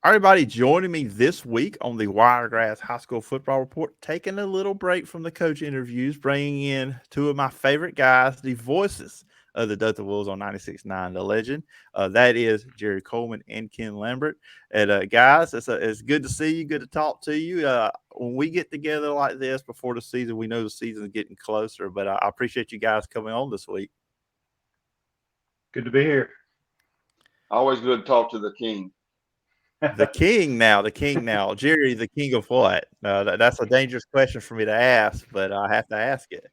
Everybody joining me this week on the Wiregrass High School Football Report, taking a little break from the coach interviews, bringing in two of my favorite guys, the voices of the Dothan Wolves on 96.9, The Legend. That is Jerry Coleman and Ken Lambert. And guys, it's good to see you, good to talk to you. When we get together like this before the season, we know the season is getting closer, but I appreciate you guys coming on this week. Good to be here. Always good to talk to the king. The king now. Jerry, the king of what? That's a dangerous question for me to ask, but I have to ask it.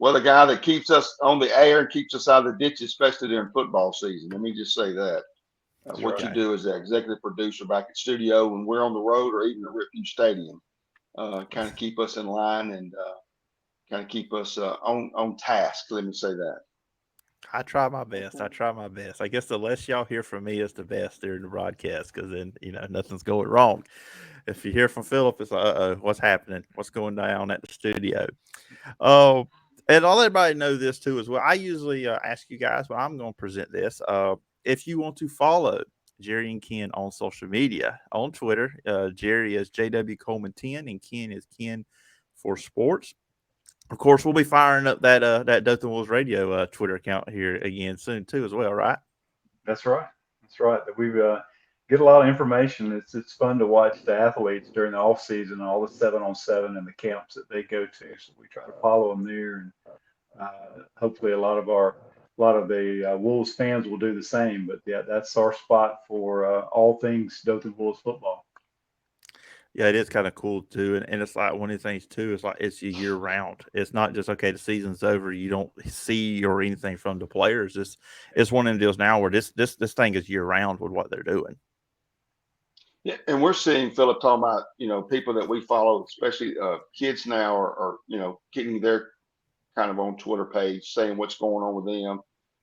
Well, the guy that keeps us on the air and keeps us out of the ditch, especially during football season. Let me just say that. That's What right. you Okay. do as the executive producer back at studio when we're on the road or even at Refuge Stadium, kind of keep us in line and kind of keep us on task. Let me say that. I try my best. I try my best. I guess the less y'all hear from me is the best during the broadcast because then, nothing's going wrong. If you hear from Phillip, it's like, uh-oh, what's happening? What's going down at the studio? Oh, and I'll let everybody know this too as well. I usually ask you guys, but I'm going to present this. If you want to follow Jerry and Ken on social media, on Twitter, Jerry is JW Coleman 10 and Ken is Ken for Sports. Of course, we'll be firing up that Dothan Wolves Radio Twitter account here again soon too as well, right? That's right. That's right. That we get a lot of information. It's fun to watch the athletes during the off season, all the 7-on-7 and the camps that they go to. So we try to follow them there, and hopefully a lot of the Wolves fans will do the same. But yeah, that's our spot for all things Dothan Wolves football. Yeah, it is kind of cool too, and it's like one of the things too. It's like it's a year round. It's not just okay. The season's over. You don't see or anything from the players. It's one of the deals now where this thing is year round with what they're doing. Yeah, and we're seeing Philip talking about people that we follow, especially kids now, are getting their kind of on Twitter page saying what's going on with them,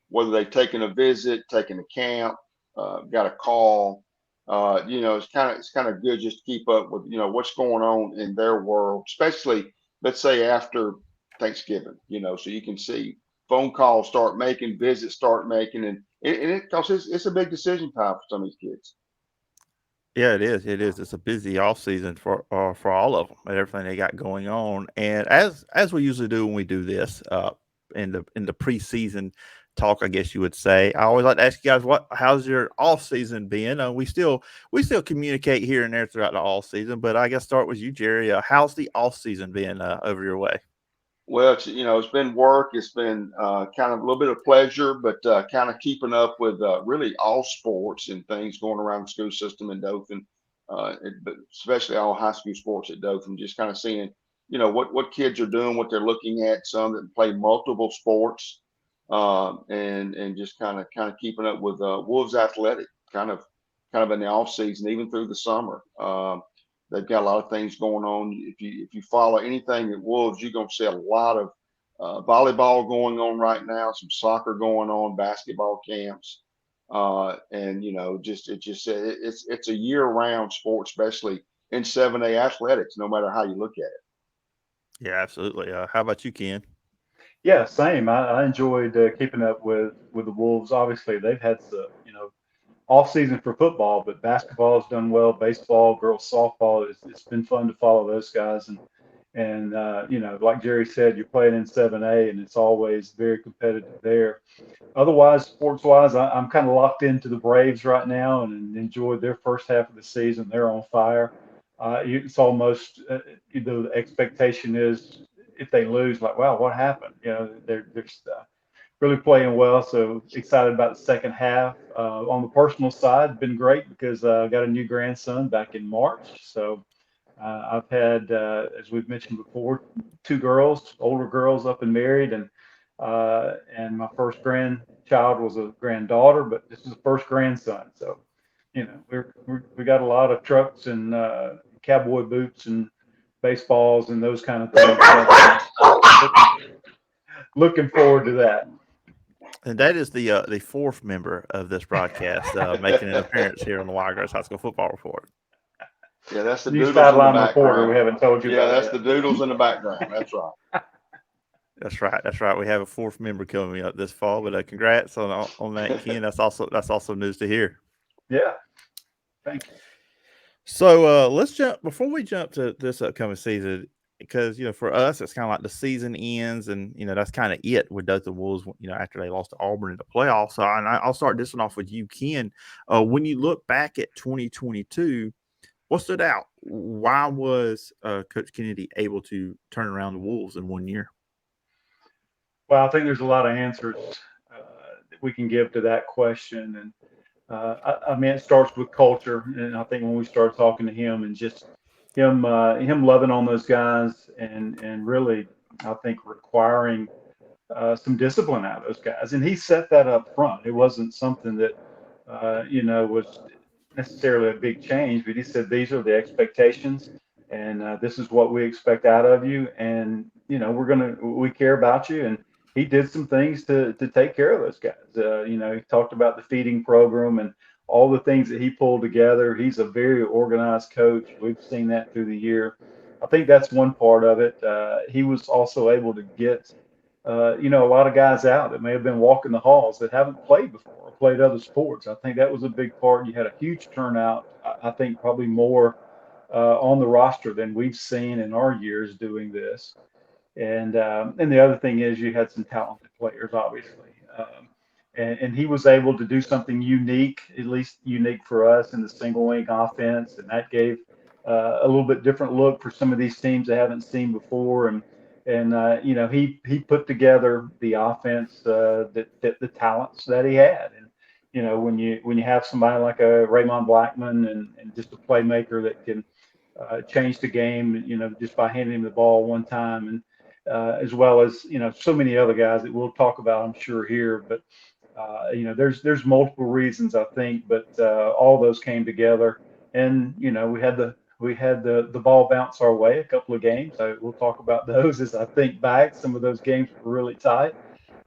whether they've taken a visit, taken a camp, got a call. It's kind of good just to keep up with what's going on in their world, especially let's say after Thanksgiving. So you can see phone calls start making, visits start making, and it because it's a big decision time for some of these kids. Yeah, it is. It is. It's a busy off season for all of them and everything they got going on. And as we usually do when we do this, in the preseason talk, I guess you would say, I always like to ask you guys, how's your off season been? We still communicate here and there throughout the off season, but I guess start with you, Jerry. How's the off season been over your way? Well, it's been work. It's been kind of a little bit of pleasure, but kind of keeping up with really all sports and things going around the school system in Dothan, but especially all high school sports at Dothan. Just kind of seeing, what kids are doing, what they're looking at. Some that play multiple sports, and just kind of keeping up with Wolves athletic, kind of in the off season, even through the summer. They've got a lot of things going on. If you follow anything at Wolves, you're going to see a lot of volleyball going on right now, some soccer going on, basketball camps, and it's a year-round sport, especially in 7A athletics. No matter how you look at it. Yeah, absolutely. How about you, Ken? Yeah, same. I enjoyed keeping up with the Wolves. Obviously, they've had the off season for football, but basketball has done well. Baseball, girls softball, it's been fun to follow those guys. And like Jerry said, you're playing in 7A, and it's always very competitive there. Otherwise, sports wise, I'm kind of locked into the Braves right now and enjoyed their first half of the season. They're on fire. It's almost, the expectation is if they lose, like, wow, what happened? They're really playing well. So excited about the second half. On the personal side, been great because I got a new grandson back in March. So I've had, as we've mentioned before, two girls, older girls up and married, and my first grandchild was a granddaughter, but this is the first grandson. So we got a lot of trucks and cowboy boots and baseballs and those kind of things. Looking forward to that. And that is the fourth member of this broadcast making an appearance here on the Wiregrass High School Football Report. Yeah, that's the New doodles in the sideline reporter we background. haven't told you Yeah, about that's the yet. doodles in the background. That's right. That's right. That's right. We have a fourth member coming up this fall, but congrats on that, Ken. That's also news to hear. Yeah. Thank you. So let's jump before we jump to this upcoming season, because for us it's kind of like the season ends, and that's kind of it with Dothan Wolves. After they lost to Auburn in the playoffs. So I'll start this one off with you, Ken. When you look back at 2022, what stood out? Why was Coach Kennedy able to turn around the Wolves in 1 year? Well, I think there's a lot of answers that we can give to that question, and I mean, it starts with culture, and I think when we start talking to him and just him loving on those guys, and really, I think requiring some discipline out of those guys, and he set that up front. It wasn't something that was necessarily a big change, but he said these are the expectations, and this is what we expect out of you, and we care about you, and he did some things to take care of those guys. He talked about the feeding program and all the things that he pulled together. He's a very organized coach. We've seen that through the year. I think that's one part of it. He was also able to get a lot of guys out that may have been walking the halls that haven't played before or played other sports. I think that was a big part. You had a huge turnout. I think probably more on the roster than we've seen in our years doing this. And the other thing is you had some talented players, obviously. And he was able to do something unique, at least unique for us in the single wing offense, and that gave a little bit different look for some of these teams they haven't seen before. And he put together the offense that fit the talents that he had. And when you have somebody like a Raymond Blackman and just a playmaker that can change the game, just by handing him the ball one time, and as well as so many other guys that we'll talk about, I'm sure here. But there's multiple reasons I think, but all those came together, and we had the ball bounce our way a couple of games. We'll talk about those as I think back. Some of those games were really tight,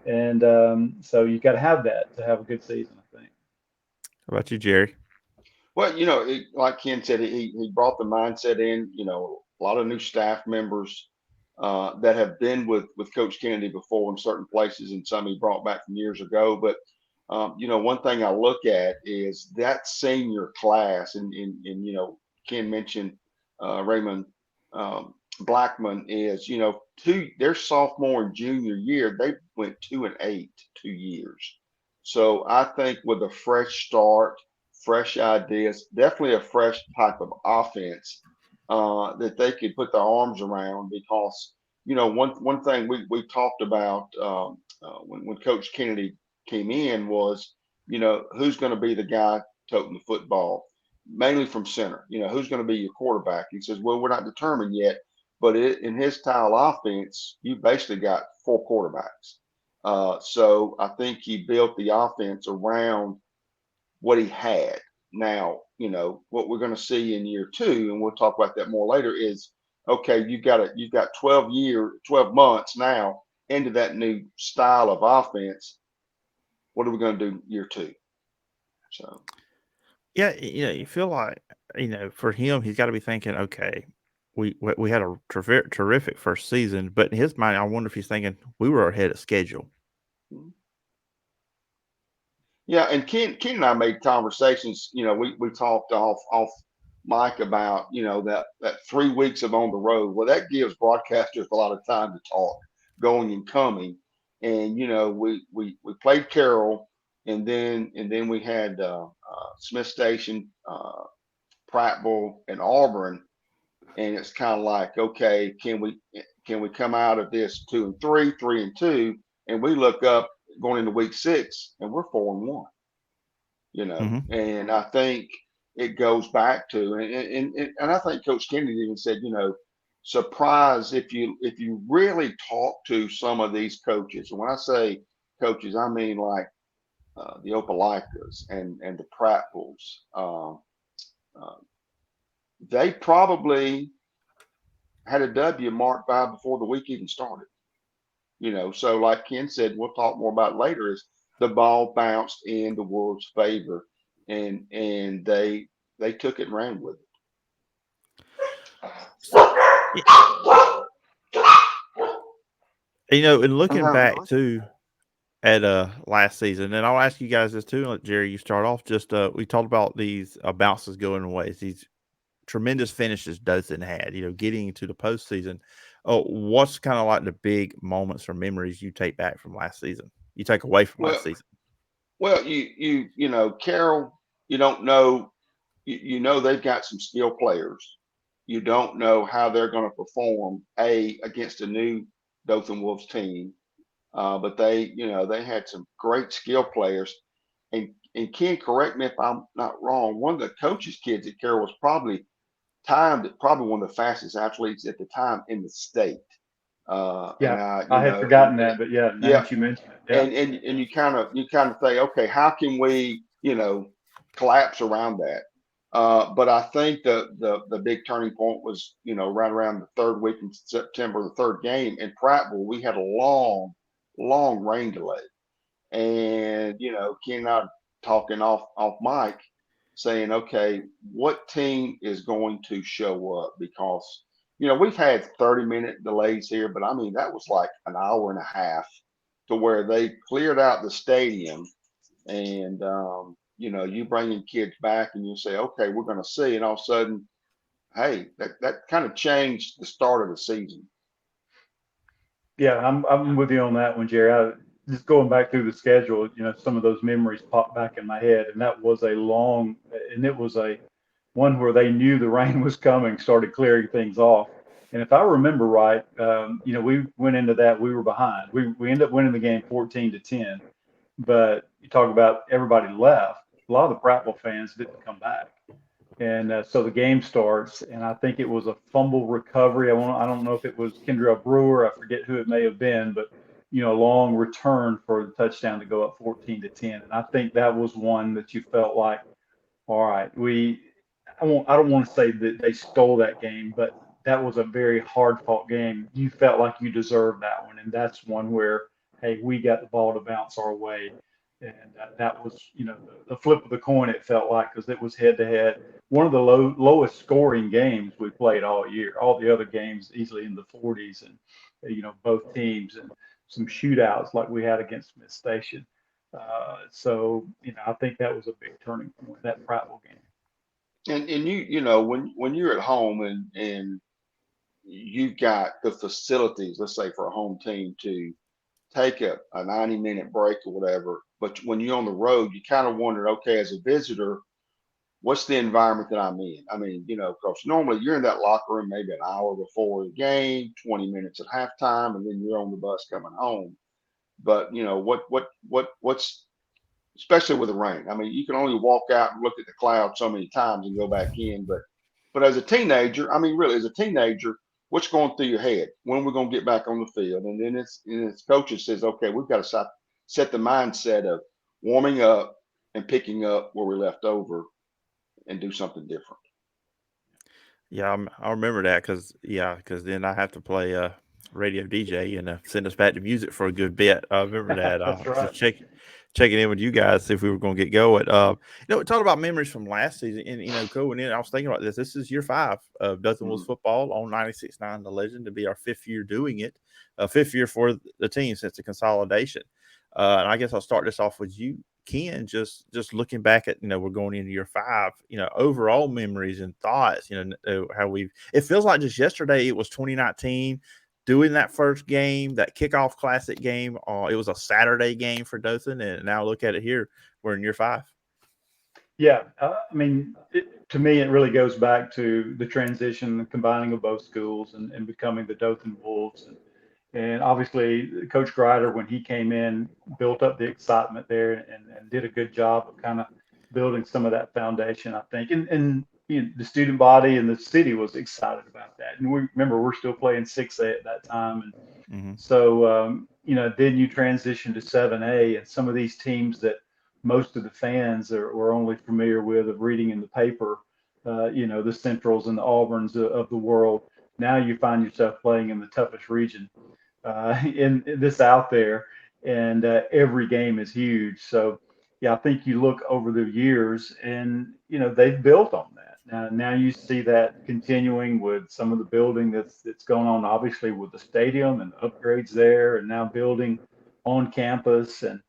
and so you got to have that to have a good season, I think. How about you, Jerry? Well, like Ken said, he brought the mindset in. A lot of new staff members that have been with Coach Kennedy before in certain places, and some he brought back from years ago. But one thing I look at is that senior class, and Ken mentioned Raymond Blackman is their sophomore and junior year they went 2-8 2 years. So I think with a fresh start, fresh ideas, definitely a fresh type of offense that they could put their arms around, because one thing we talked about when Coach Kennedy came in was who's going to be the guy toting the football, mainly from center. Who's going to be your quarterback? He says, well, we're not determined yet, but in his style offense, you basically got four quarterbacks. So I think he built the offense around what he had. Now, what we're going to see in year two, and we'll talk about that more later, is okay, you've got 12 months now into that new style of offense. What are we going to do year two? So Yeah, you feel like for him, he's got to be thinking, okay, we had a terrific first season, but in his mind, I wonder if he's thinking we were ahead of schedule. yeah, and Ken and I made conversations. We talked off mic about that 3 weeks of on the road. Well, that gives broadcasters a lot of time to talk, going and coming. And we played Carroll, and then we had Smith Station, Prattville, and Auburn. And it's kind of like, okay, can we come out of this 2-3, 3-2, and we look up going into week 6 and we're 4-1. And I think it goes back to, and I think Coach Kennedy even said, surprise if you really talk to some of these coaches. And when I say coaches, I mean like the Opelikas and the Prattvilles. They probably had a W marked by before the week even started. So like Ken said, we'll talk more about it later, is the ball bounced in the Wolves' favor, and they took it and ran with it. And looking back too, at last season, and I'll ask you guys this too. And let Jerry, you start off. Just we talked about these bounces going away. These tremendous finishes Dothan had. Getting to the postseason. Oh, what's kind of like the big moments or memories you take back from last season? You take away from last Well, season. well, Carroll, you don't know. You know they've got some skilled players. You don't know how they're going to perform against a new Dothan Wolves team, but they had some great skill players. And Ken, correct me if I'm not wrong. One of the coaches' kids at Carroll was probably one of the fastest athletes at the time in the state. And Yeah, I, I you had know, and, forgotten and that, but yeah, now yeah, that you mention it, yeah, and you kind of think, okay, how can we, collapse around that? But I think the big turning point was, right around the third week in September, the third game in Prattville. We had a long rain delay, and Ken and I talking off mic, saying, okay, what team is going to show up? Because we've had 30-minute delays here, but I mean that was like an hour and a half to where they cleared out the stadium, and you bringing kids back, and you say, okay, we're going to see, and all of a sudden, hey, that kind of changed the start of the season. yeah, I'm with you on that one, Jerry. Just going back through the schedule, some of those memories popped back in my head, and that was a long, and it was a one where they knew the rain was coming, started clearing things off. And if I remember right, we went into that, we were behind. We ended up winning the game 14-10, but you talk about everybody left. A lot of the Prattville fans didn't come back. And so the game starts, and I think it was a fumble recovery. I don't know if it was Kendra Brewer. I forget who it may have been, but a long return for the touchdown to go up 14-10. And I think that was one that you felt like, all right, I don't want to say that they stole that game, but that was a very hard fought game. You felt like you deserved that one, and that's one where, hey, we got the ball to bounce our way, and that was, the flip of the coin. It felt like because it was head to head, one of the lowest scoring games we played all year. All the other games easily in the 40s, and both teams, and some shootouts like we had against Smith Station. So I think that was a big turning point, that Prattville game. And when you're at home and you've got the facilities, let's say for a home team to take a 90-minute break or whatever. But when you're on the road, you kind of wonder, okay, as a visitor, what's the environment that I'm in? I mean, because normally you're in that locker room maybe an hour before the game, 20 minutes at halftime, and then you're on the bus coming home. But what's especially with the rain. I mean, you can only walk out and look at the clouds so many times and go back in. But as a teenager, I mean, really, as a teenager, what's going through your head? When we're going to get back on the field? And then its coaches says, okay, we've got to set the mindset of warming up and picking up where we left over and do something different. Yeah, I remember that because then I have to play radio DJ and send us back to music for a good bit. I remember that. That's So right. checking in with you guys see if we were going to get going. Talking about memories from last season, and going in, I was thinking about this. This is year 5 of Dothan Wolves Mhm. football on 96.9 The Legend, to be our 5th year doing it, 5th year for the team since the consolidation. And I guess I'll start this off with you, Ken. Just looking back at, we're going into year 5, overall memories and thoughts, how it feels like just yesterday it was 2019 doing that first game, that kickoff classic game. It was a Saturday game for Dothan, and now look at it here, we're in year 5. Yeah, I mean, to me, it really goes back to the transition, the combining of both schools, and becoming the Dothan Wolves. And obviously, Coach Grider, when he came in, built up the excitement there, and did a good job of kind of building some of that foundation, I think. And the student body and the city was excited about that. And we remember we're still playing 6A at that time. And Mm-hmm. so, then you transition to 7A, and some of these teams that most of the fans were only familiar with of reading in the paper, the Centrals and the Auburns of the world. Now you find yourself playing in the toughest region in this out there, and every game is huge. So, yeah, I think you look over the years, and they've built on that. Now you see that continuing with some of the building that's going on, obviously with the stadium and upgrades there, and now building on campus. And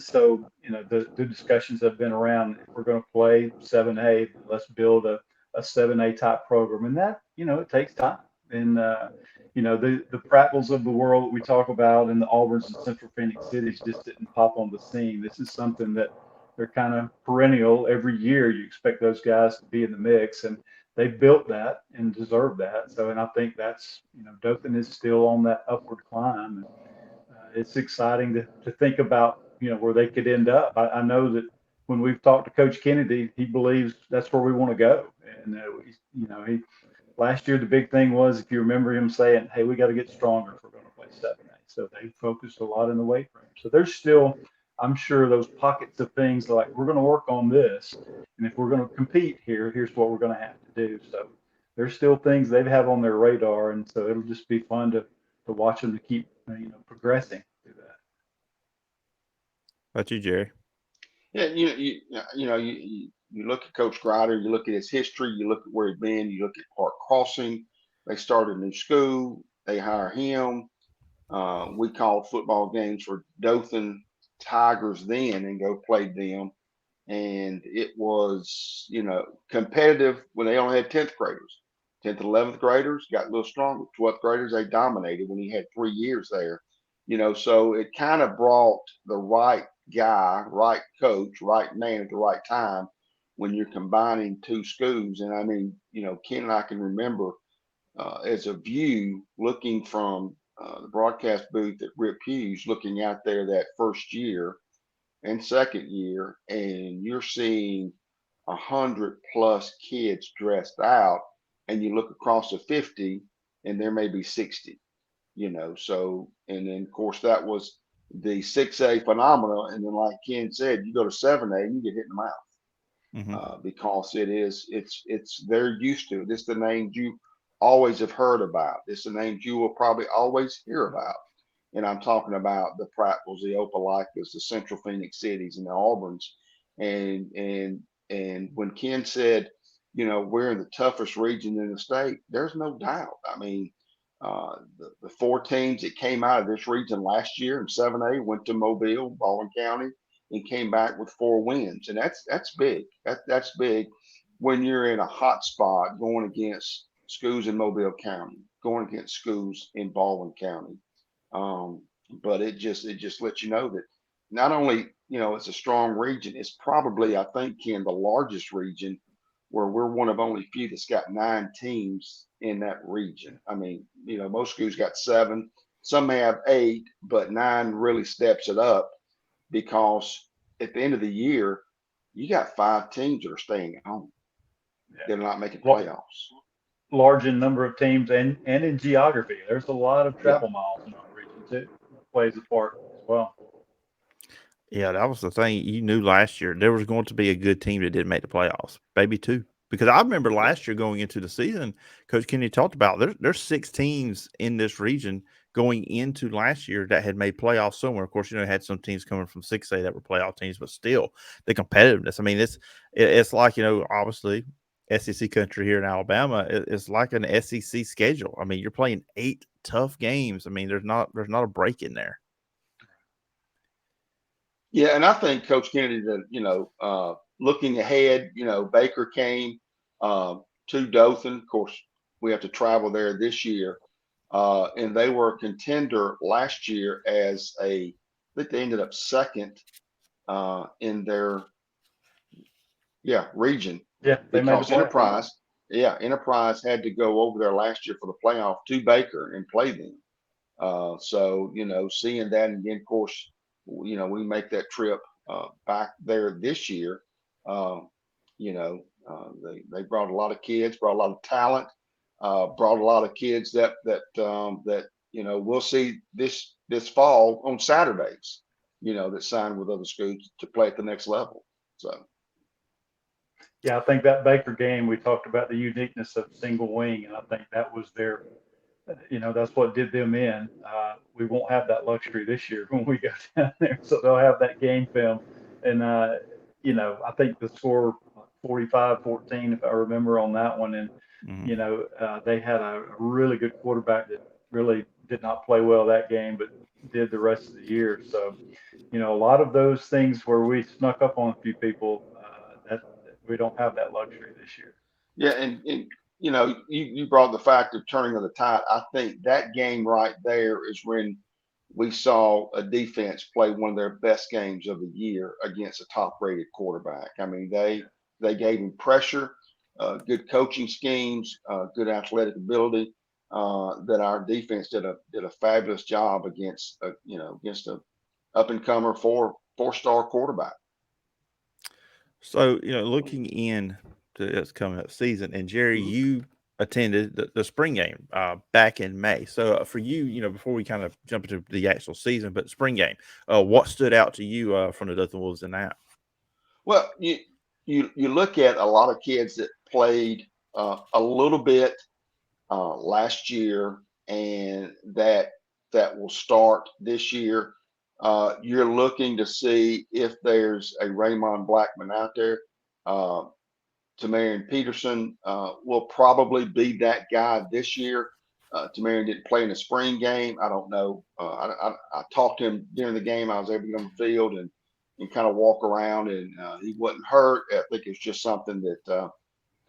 so, the discussions have been around, if we're going to play 7A, let's build a 7A type program. And that, it takes time. And, the Prattville's of the world that we talk about, and the Auburns and Central Phoenix cities just didn't pop on the scene. This is something that they're kind of perennial. Every year you expect those guys to be in the mix, and they built that and deserve that. So, and I think that's, Dothan is still on that upward climb. And it's exciting to think about, where they could end up. I know that when we've talked to Coach Kennedy, he believes that's where we want to go. And, he last year, the big thing was, if you remember him saying, "Hey, we got to get stronger if we're going to play 7A." So they focused a lot in the weight room. So there's still, I'm sure, those pockets of things like, we're going to work on this, and if we're going to compete here, here's what we're going to have to do. So there's still things they have on their radar, and so it'll just be fun to watch them to keep progressing through that. How about you, Jerry? Yeah, you look at Coach Grider, you look at his history, you look at where he's been, you look at Park Crossing. They started a new school. They hire him. We called football games for Dothan Tigers then and go play them. And it was, competitive when they only had 10th graders. 10th and 11th graders got a little stronger. 12th graders, they dominated when he had 3 years there. So it kind of brought the right guy, right coach, right man at the right time when you're combining two schools. And I mean, Ken and I can remember as a view looking from the broadcast booth at Rip Hughes, looking out there that first year and second year, and you're seeing 100+ kids dressed out, and you look across the 50, and there may be 60. So, and then of course that was the 6A phenomena, and then like Ken said, you go to 7A and you get hit in the mouth Mm-hmm. because it's they're used to it. This is the names you always have heard about. This is the names you will probably always hear about. And I'm talking about the Prattville's, the Opelika's, the Central Phoenix cities, and the Auburns. And when Ken said, we're in the toughest region in the state, there's no doubt. I mean, the four teams that came out of this region last year in 7A went to Mobile, Baldwin County, and came back with 4 wins, and that's big. That's big when you're in a hot spot going against schools in Mobile County, going against schools in Baldwin County. Um, but it just lets you know that not only it's a strong region, it's probably, I think, Ken, the largest region where we're one of only few that's got 9 teams in that region. I mean, most schools got 7, some have 8, but 9 really steps it up because at the end of the year, you got 5 teams that are staying at home. They're Yeah. not making playoffs. Large in number of teams and in geography. There's a lot of Yeah. travel miles in our region too. That plays a part as well. Yeah, that was the thing. You knew last year there was going to be a good team that didn't make the playoffs, maybe 2. Because I remember Yeah. last year going into the season, Coach Kenny talked about there's 6 teams in this region going into last year that had made playoffs somewhere. Of course, had some teams coming from 6A that were playoff teams, but still the competitiveness. I mean, it's like, obviously SEC country here in Alabama. It's like an SEC schedule. I mean, you're playing 8 tough games. I mean, there's not a break in there. Yeah, and I think Coach Kennedy, that looking ahead, Baker came to Dothan. Of course, we have to travel there this year, and they were a contender last year as I think they ended up second in their region Yeah, they made the because playoffs. Enterprise had to go over there last year for the playoff to Baker and play them. So, seeing that, and then of course, we make that trip back there this year. Um, they brought a lot of kids, brought a lot of talent, brought a lot of kids that we'll see this fall on Saturdays. That signed with other schools to play at the next level. So Yeah, I think that Baker game, we talked about the uniqueness of single wing, and I think that was their, that's what did them in. We won't have that luxury this year when we go down there, so they'll have that game film. And, I think the score 45-14, if I remember on that one. And, Mhm. they had a really good quarterback that really did not play well that game, but did the rest of the year. So, a lot of those things where we snuck up on a few people, that we don't have that luxury this year. Yeah, and you brought the fact of turning of the tide. I think that game right there is when we saw a defense play one of their best games of the year against a top-rated quarterback. I mean, they gave him pressure, good coaching schemes, good athletic ability. That our defense did a fabulous job against against a up and comer four-star quarterback. So, looking in to this coming up season, and Jerry, Mhm. you attended the spring game back in May. So, for you, before we kind of jump into the actual season, but spring game, what stood out to you from the Dothan Wolves in that? Well, you look at a lot of kids that played a little bit last year, and that will start this year. You're looking to see if there's a Raymond Blackman out there. Uh, Tamarian Peterson will probably be that guy this year. Tamarian didn't play in the spring game. I don't know. I talked to him during the game. I was able to get on the field and kind of walk around, and he wasn't hurt. I think it's just something that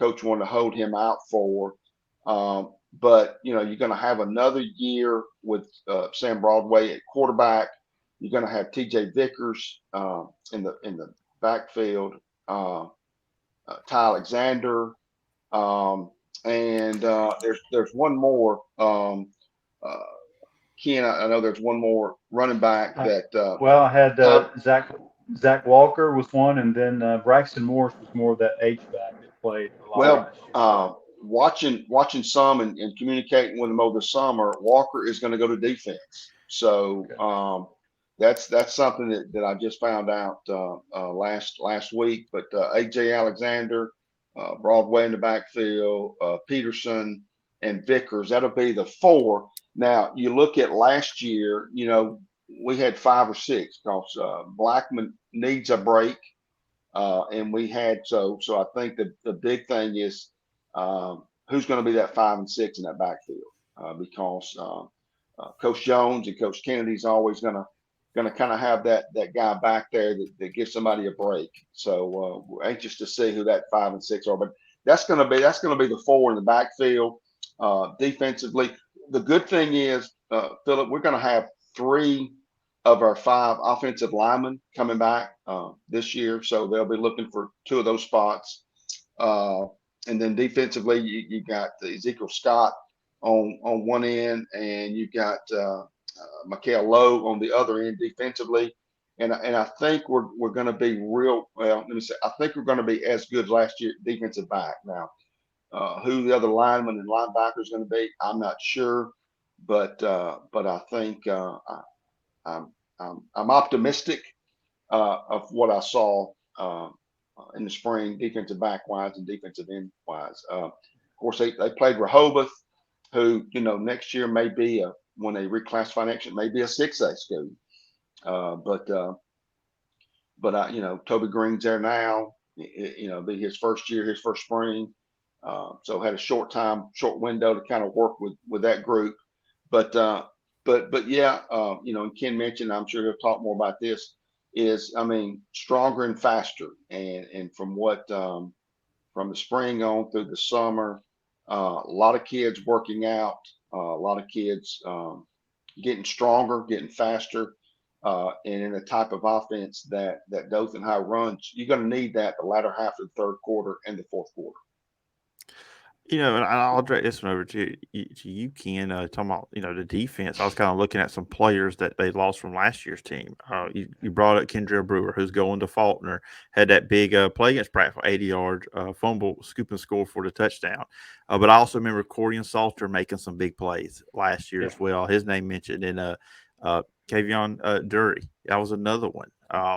coach wanted to hold him out for. But you're going to have another year with Sam Broadway at quarterback. You're going to have T.J. Vickers in the backfield. Ty Alexander, and there's one more. Uh, Ken, I know there's one more running back I, that well, I had Tom. Zach Walker was one, and then Braxton Morris was more of that H back that played a lot Well, last year. watching some and communicating with him over the summer, Walker is going to go to defense. So Okay. that's something that I just found out last week. But AJ Alexander, Broadway in the backfield, Peterson, and Vickers. That'll be the four. Now you look at last year. We had 5 or 6 because Blackman needs a break. And we had so I think the big thing is who's going to be that 5 and 6 in that backfield because Coach Jones and Coach Kennedy's always going to kind of have that guy back there that gives somebody a break. So we're anxious to see who that 5 and 6 are. But that's going to be the four in the backfield defensively. The good thing is, Philip, we're going to have 3 of our 5 offensive linemen coming back this year, so they'll be looking for 2 of those spots. Uh, and then defensively, you got Ezekiel Scott on one end, and you got Mikael Lowe on the other end defensively. And I think we're going to be real. Well, let me say, I think we're going to be as good as last year defensive back. Now, who the other lineman and linebacker is going to be, I'm not sure, but I think I'm I'm optimistic of what I saw in the spring, defensive back wise and defensive end wise. Of course, they played Rehoboth, who next year may be when they reclassify next year, may be a 6A school. Uh, but uh, but Toby Green's there now. Be his first year, his first spring. So had a short window to kind of work with that group. But yeah, and Ken mentioned, I'm sure he'll talk more about this. Is I mean, stronger and faster, and from what from the spring on through the summer, a lot of kids working out, a lot of kids getting stronger, getting faster, and in the type of offense that Dothan High runs, you're going to need that the latter half of the third quarter and the fourth quarter. And I'll direct this one over to you, Ken. Talking about the defense. I was kind of looking at some players that they lost from last year's team. You brought up Kendra Brewer, who's going to Faulkner, had that big play against Pratt for 80 yards, fumble, scoop and score for the touchdown. But I also remember Corian Salter making some big plays last year Yeah. as well. His name mentioned in Kavion Dury. That was another one.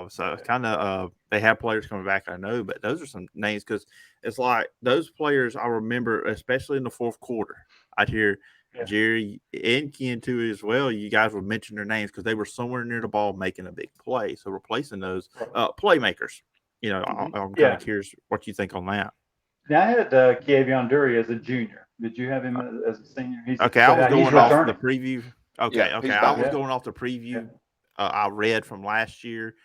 So kind of they have players coming back, I know, but those are some names because it's like those players I remember, especially in the fourth quarter. I'd hear Yeah. Jerry and Ken too as well. You guys would mention their names because they were somewhere near the ball making a big play. So replacing those playmakers, I'm kind Yeah. of curious what you think on that. Now I had Keavion Dury as a junior. Did you have him as a senior? Okay, I was He's going off the returning. preview Okay, Yeah, okay. he's I back. was Yeah, going off the yeah, preview I read from last year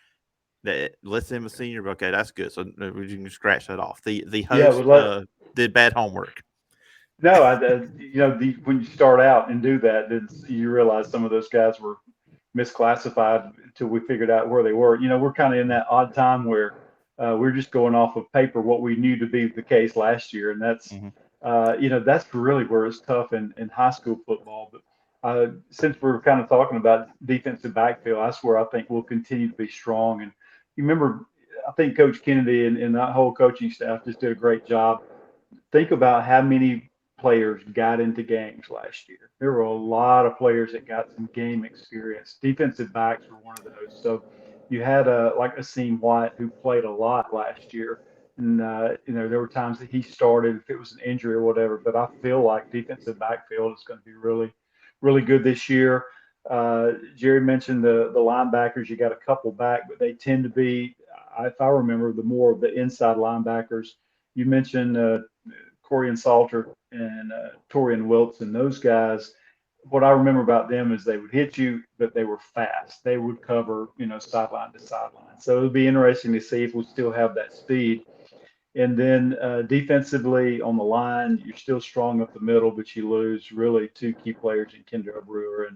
that lists him a senior. But okay, that's good. So we can scratch that off. The yeah. host did bad homework. No, when you start out and do that, then you realize some of those guys were misclassified until we figured out where they were. We're kind of in that odd time where we're just going off of paper what we knew to be the case last year, and Hmm. that's really where it's tough in high school football. But since we're kind of talking about defensive backfield, that's where I think we'll continue to be strong. And you remember, I think Coach Kennedy and that whole coaching staff just did a great job. Think about how many players got into games last year. There were a lot of players that got some game experience. Defensive backs were one of those. So you had like Asim White who played a lot last year, and there were times that he started if it was an injury or whatever. But I feel like defensive backfield is going to be really, really good this year. Jerry mentioned the linebackers. You got a couple back, but they tend to be, if I remember, the more of the inside linebackers. You mentioned Corian Salter and Torian Wilson. Those guys, what I remember about them is they would hit you, but they were fast. They would cover, sideline to sideline. So it would be interesting to see if we still have that speed. And then defensively on the line, you're still strong up the middle, but you lose really two key players in Kendra Brewer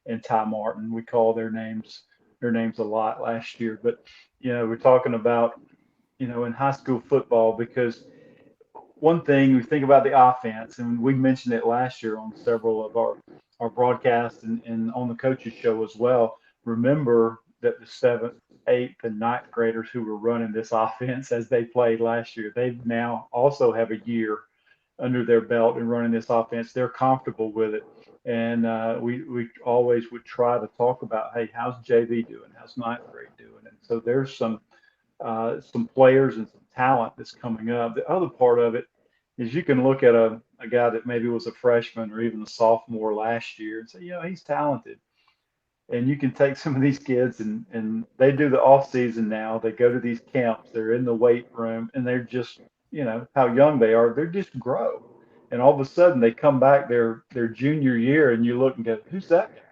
and Ty Martin. We call their names a lot last year. But we're talking about in high school football because one thing we think about the offense, and we mentioned it last year on several of our broadcasts and on the coaches show as well. Remember that the seventh, eighth, and ninth graders who were running this offense as they played last year, they now also have a year under their belt and running this offense. They're comfortable with it. And we always would try to talk about, hey, how's JV doing? How's ninth grade doing? And so there's some players and some talent that's coming up. The other part of it is you can look at a guy that maybe was a freshman or even a sophomore last year and say, he's talented. And you can take some of these kids and they do the off season now. They go to these camps, they're in the weight room, and they're just, how young they are, they're just grow. And all of a sudden they come back their junior year and you look and go, who's that guy?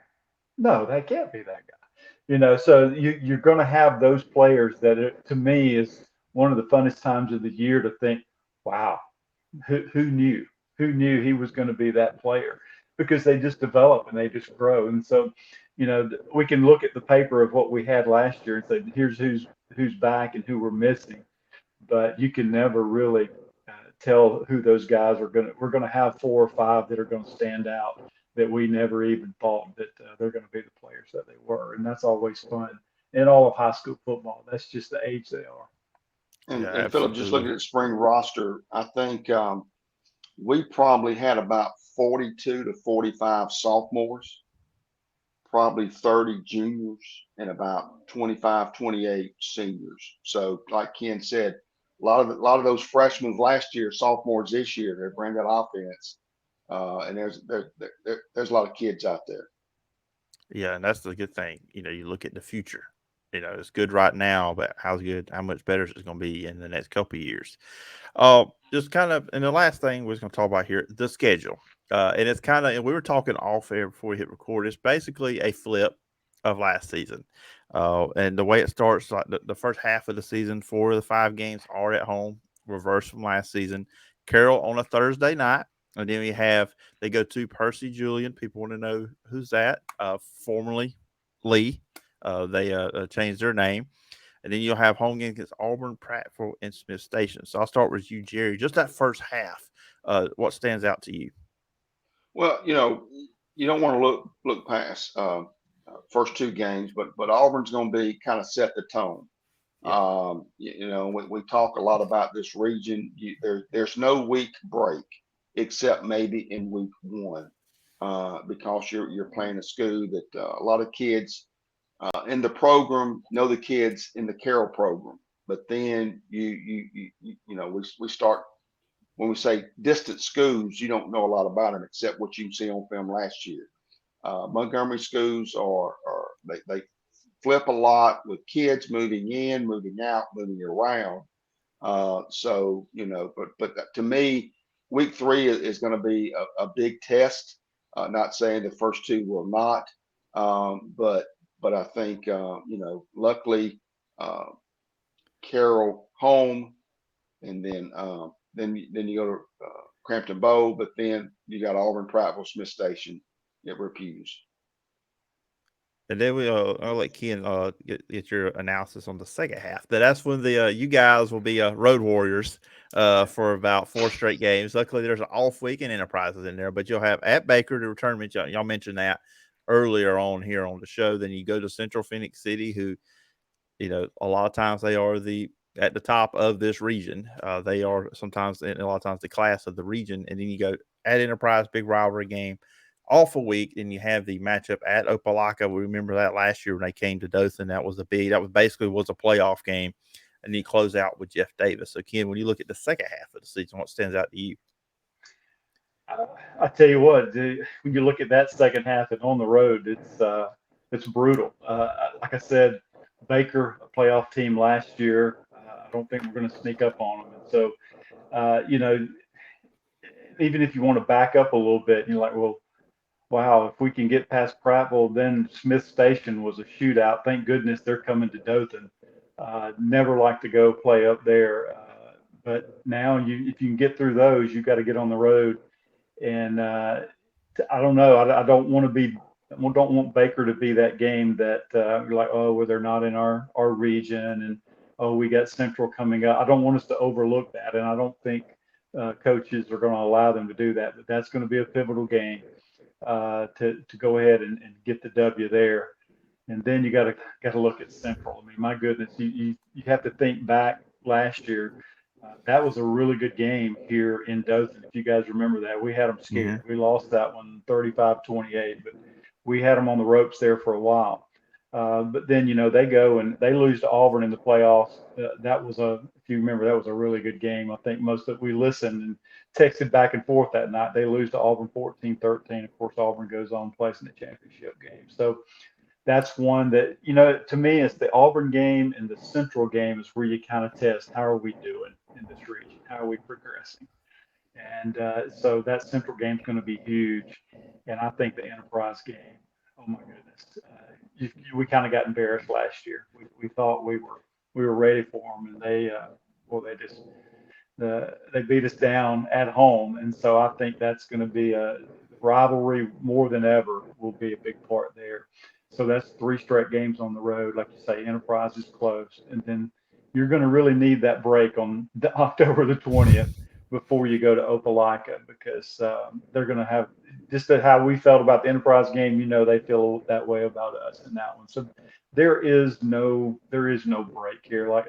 No, that can't be that guy. So you're going to have those players that to me is one of the funnest times of the year to think, wow, who knew? Who knew he was going to be that player? Because they just develop and they just grow. And so, we can look at the paper of what we had last year and say, here's who's back and who we're missing. But you can never really tell who those guys are going to. We're going to have four or five that are going to stand out that we never even thought that they're going to be the players that they were, and that's always fun in all of high school football. That's just the age they are. And, Yeah, and Philip, just absolutely. looking at spring roster, I think we probably had about 42 to 45 sophomores, probably 30 juniors, and about 25, 28 seniors. So, like Ken said, a lot of those freshmen last year, sophomores this year, they bring that offense, and there's a lot of kids out there. Yeah, and that's the good thing. You look at the future. It's good right now, but how much better is it going to be in the next couple of years? Just kind of, and the last thing we're going to talk about here, the schedule. And it's kind of, and we were talking off air before we hit record. It's basically a flip of last season. And the way it starts, like the first half of the season, 4 of the 5 games are at home, reverse from last season. Carroll on a Thursday night. And then they go to Percy Julian. People want to know who's that. Formerly Lee. They changed their name. And then you'll have home games against Auburn, Prattville, and Smith Station. So I'll start with you, Jerry. Just that first half, what stands out to you? Well, you don't want to look past first two games, but Auburn's going to be kind of set the tone. Yeah. We talk a lot about this region. There's no week break except maybe in week one, because you're playing a school that a lot of kids in the program know the kids in the Carroll program. But then we start when we say distant schools, you don't know a lot about them except what you can see on film last year. Montgomery schools they flip a lot with kids moving in, moving out, moving around. So but to me, week three is going to be a big test. Not saying the first two will not, but I think luckily uh, Carroll home, and then you go to Crampton Bowl, but then you got Auburn, Prattville, Smith Station at Repuse. And then I'll let Ken get your analysis on the second half. But that's when the you guys will be road warriors for about 4 straight games. Luckily, there's an off week and Enterprises in there, but you'll have at Baker the tournament. Y'all mentioned that earlier on here on the show. Then you go to Central Phoenix City, who a lot of times they are at the top of this region. They are sometimes, and a lot of times, the class of the region. And then you go at Enterprise, big rivalry game, off a week. Then you have the matchup at Opelika. We remember that last year when they came to Dothan. That was basically was a playoff game. And then you close out with Jeff Davis. So Ken, when you look at the second half of the season, what stands out to you? I tell you what, when you look at that second half and on the road, it's brutal. Like I said, Baker, a playoff team last year. I don't think we're going to sneak up on them. And so, you know, even if you want to back up a little bit, you're like, well, wow, if we can get past Prattville, then Smith Station was a shootout. Thank goodness they're coming to Dothan. Never like to go play up there. But now if you can get through those, you've got to get on the road. And I don't know. I don't want to be. Don't want Baker to be that game that you're like, oh, well, they're not in our region, and oh, we got Central coming up. I don't want us to overlook that, and I don't think coaches are going to allow them to do that. But that's going to be a pivotal game to go ahead and get the W there. And then you got to look at Central. I mean, my goodness, you have to think back last year. That was a really good game here in Dothan. If you guys remember that, we had them scared. Mm-hmm. We lost that one 35-28, but we had them on the ropes there for a while. But then, they go and they lose to Auburn in the playoffs. If you remember, that was a really good game. I think most of we listened and texted back and forth that night. They lose to Auburn 14-13. Of course, Auburn goes on and plays in the championship game. So that's one that, to me, it's the Auburn game and the Central game is where you kind of test how are we doing in this region? How are we progressing? And so that Central game is going to be huge. And I think the Enterprise game, oh my goodness, we kind of got embarrassed last year. We thought we were ready for them, and they just they beat us down at home, and so I think that's going to be a rivalry more than ever will be a big part there. So that's 3 straight games on the road, like you say. Enterprise is close, and then you're going to really need that break on October the 20th before you go to Opelika because they're going to have just how we felt about the Enterprise game. They feel that way about us in that one. So there is no break here. Like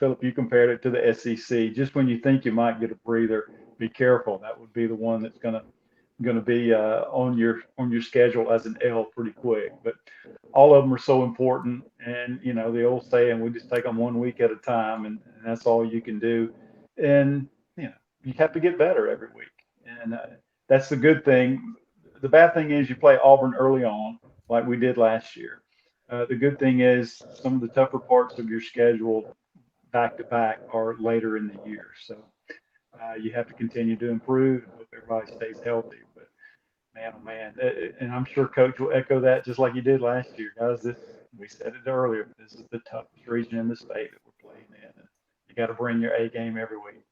Phillip, you compared it to the SEC. Just when you think you might get a breather, be careful. That would be the one that's going to be on your schedule as an L pretty quick. But all of them are so important, and the old saying, we just take them 1 week at a time, and that's all you can do. And you have to get better every week, and that's the good thing. The bad thing is you play Auburn early on, like we did last year. The good thing is some of the tougher parts of your schedule back to back are later in the year. So you have to continue to improve and hope everybody stays healthy. But man, oh man, and I'm sure Coach will echo that just like he did last year, guys. We said it earlier. This is the toughest region in the state that we're playing in. And you got to bring your A game every week.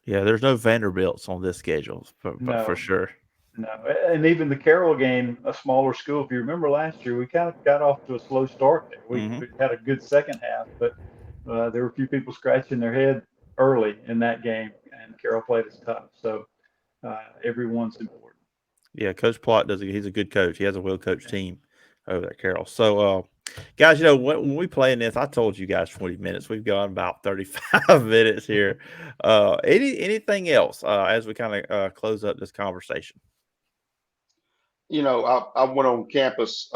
Yeah, there's no Vanderbilts on this schedule, for No, sure. no, and even the Carroll game, a smaller school. If you remember last year, we kind of got off to a slow start there. We Mm-hmm. had a good second half, but there were a few people scratching their head early in that game, and Carroll played us tough. So everyone's important. Yeah, Coach Plott he's a good coach. He has a well coached team over at Carroll. So, guys, when we play in this, I told you guys 20 minutes. We've gone about 35 minutes here. Anything else as we kind of close up this conversation? I went on campus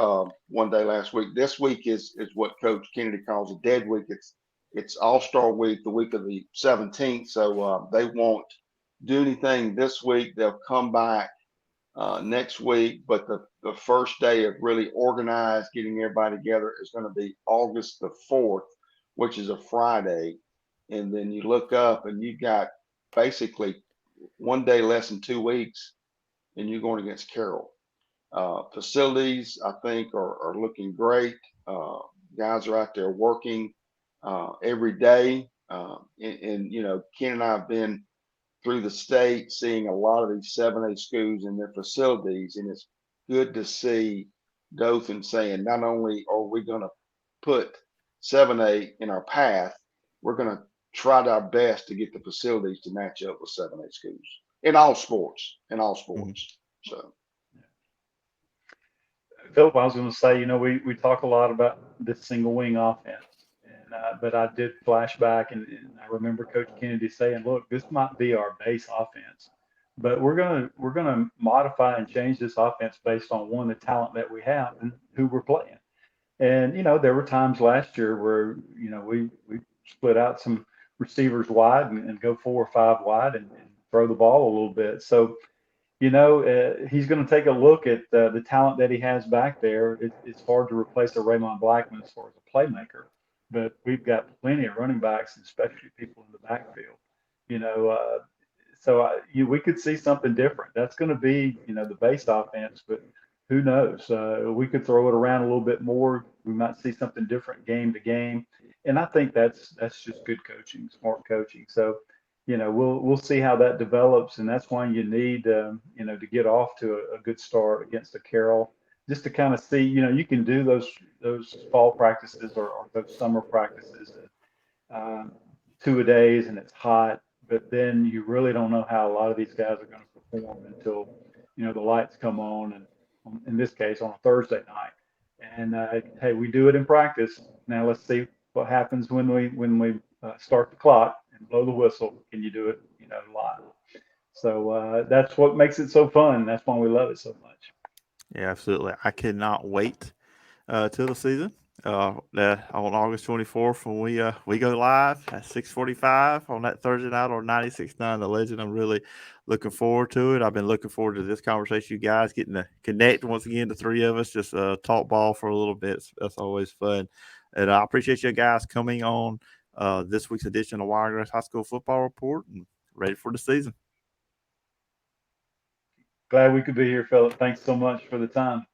one day last week. This week is what Coach Kennedy calls a dead week. It's All-Star week, the week of the 17th. So they won't do anything this week. They'll come back next week. But the first day of really organized getting everybody together is going to be August the 4th, which is a Friday. And then you look up and you've got basically one day less than 2 weeks, and you're going against Carroll. Facilities, I think, are looking great. Guys are out there working every day. And Ken and I have been through the state seeing a lot of these 7A schools in their facilities, and it's good to see Dothan saying not only are we going to put 7A in our path, we're going to try our best to get the facilities to match up with 7A schools in all sports, Mhm. So. Philip, I was going to say, we talk a lot about this single wing offense, but I did flash back, and I remember Coach Kennedy saying, "Look, this might be our base offense, but we're gonna modify and change this offense based on one, the talent that we have and who we're playing." And there were times last year where we split out some receivers wide and go 4 or 5 wide and throw the ball a little bit. So he's going to take a look at the talent that he has back there. It's hard to replace a Raymond Blackman as far as a playmaker, but we've got plenty of running backs and especially people in the backfield. You know, we could see something different. That's going to be the base offense, but who knows? We could throw it around a little bit more. We might see something different game to game, and I think that's just good coaching, smart coaching. So we'll see how that develops, and that's why you need to get off to a good start against a Carroll, just to kind of see. You can do those fall practices or those summer practices, 2 a days, and it's hot, but then you really don't know how a lot of these guys are going to perform until the lights come on, and in this case on a Thursday night. And hey, we do it in practice. Now let's see what happens when we start the clock and blow the whistle. Can you do it, live? So that's what makes it so fun. That's why we love it so much. Yeah, absolutely. I cannot wait till the season. On August 24th when we go live at 6:45 on that Thursday night on 96.9 The Legend. I'm really looking forward to it. I've been looking forward to this conversation. You guys getting to connect once again, the three of us, just talk ball for a little bit. That's always fun. And I appreciate you guys coming on this week's edition of Wiregrass High School Football Report and ready for the season. Glad we could be here, Philip. Thanks so much for the time.